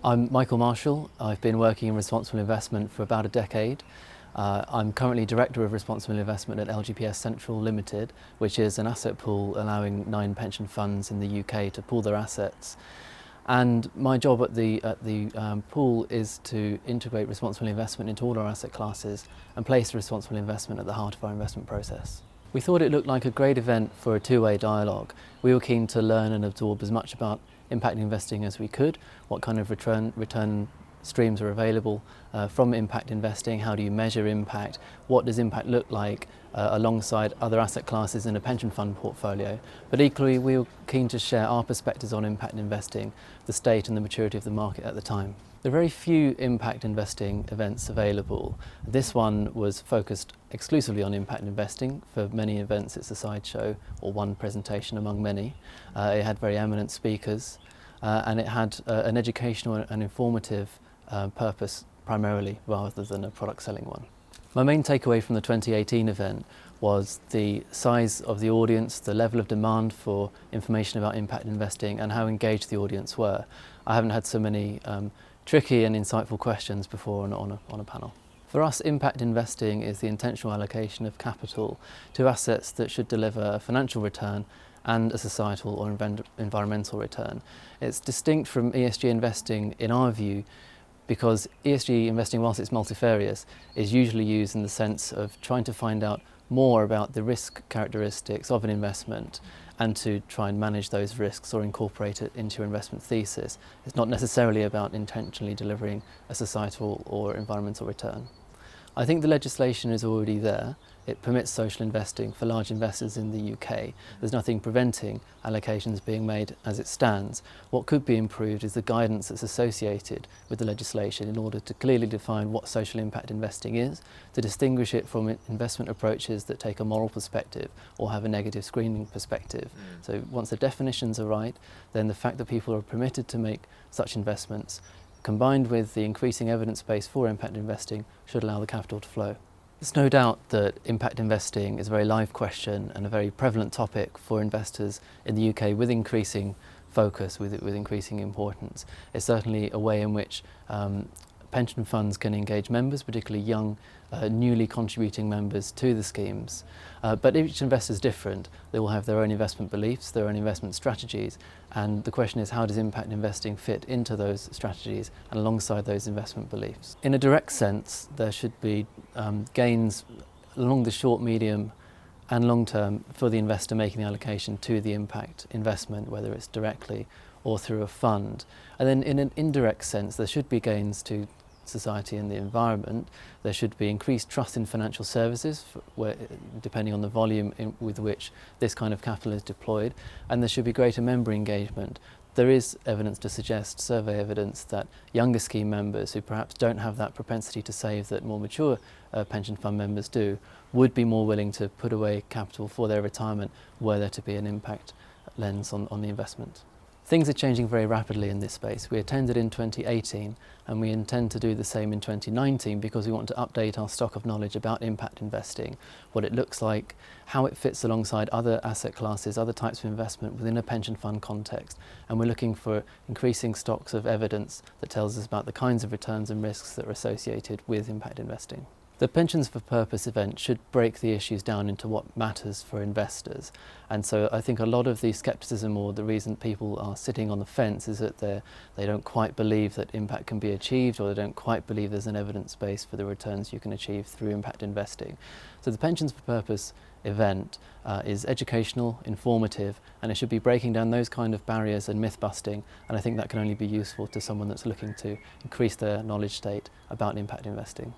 I'm Michael Marshall. I've been working in responsible investment for about a decade. I'm currently Director of Responsible Investment at LGPS Central Limited, which is an asset pool allowing 9 pension funds in the UK to pool their assets. And my job at the pool is to integrate responsible investment into all our asset classes and place responsible investment at the heart of our investment process. We thought it looked like a great event for a two-way dialogue. We were keen to learn and absorb as much about impact investing as we could, what kind of return streams are available from impact investing, how do you measure impact, what does impact look like alongside other asset classes in a pension fund portfolio. But equally we were keen to share our perspectives on impact investing, the state and the maturity of the market at the time. There are very few impact investing events available. This one was focused exclusively on impact investing. For many events it's a sideshow or one presentation among many. It had very eminent speakers and it had an educational and informative purpose primarily rather than a product selling one. My main takeaway from the 2018 event was the size of the audience, the level of demand for information about impact investing and how engaged the audience were. I haven't had so many tricky and insightful questions before on a panel. For us, impact investing is the intentional allocation of capital to assets that should deliver a financial return and a societal or environmental return. It's distinct from ESG investing in our view because ESG investing, whilst it's multifarious, is usually used in the sense of trying to find out more about the risk characteristics of an investment and to try and manage those risks or incorporate it into your investment thesis. It's not necessarily about intentionally delivering a societal or environmental return. I think the legislation is already there. It permits social investing for large investors in the UK. There's nothing preventing allocations being made as it stands. What could be improved is the guidance that's associated with the legislation in order to clearly define what social impact investing is, to distinguish it from investment approaches that take a moral perspective or have a negative screening perspective. So once the definitions are right, then the fact that people are permitted to make such investments combined with the increasing evidence base for impact investing should allow the capital to flow. There's no doubt that impact investing is a very live question and a very prevalent topic for investors in the UK with increasing focus, with increasing importance. It's certainly a way in which pension funds can engage members, particularly young, newly contributing members to the schemes. But each investor is different. They will have their own investment beliefs, their own investment strategies, and the question is how does impact investing fit into those strategies and alongside those investment beliefs. In a direct sense, there should be gains along the short, medium and long term for the investor making the allocation to the impact investment, whether it's directly or through a fund. And then in an indirect sense, there should be gains to society and the environment. There should be increased trust in financial services, depending on the volume with which this kind of capital is deployed, and there should be greater member engagement. There is evidence to suggest, survey evidence, that younger scheme members who perhaps don't have that propensity to save that more mature pension fund members do, would be more willing to put away capital for their retirement were there to be an impact lens on the investment. Things are changing very rapidly in this space. We attended in 2018 and we intend to do the same in 2019 because we want to update our stock of knowledge about impact investing, what it looks like, how it fits alongside other asset classes, other types of investment within a pension fund context. And we're looking for increasing stocks of evidence that tells us about the kinds of returns and risks that are associated with impact investing. The Pensions for Purpose event should break the issues down into what matters for investors. And so I think a lot of the scepticism or the reason people are sitting on the fence is that they don't quite believe that impact can be achieved, or they don't quite believe there's an evidence base for the returns you can achieve through impact investing. So the Pensions for Purpose event is educational, informative, and it should be breaking down those kind of barriers and myth busting, and I think that can only be useful to someone that's looking to increase their knowledge state about impact investing.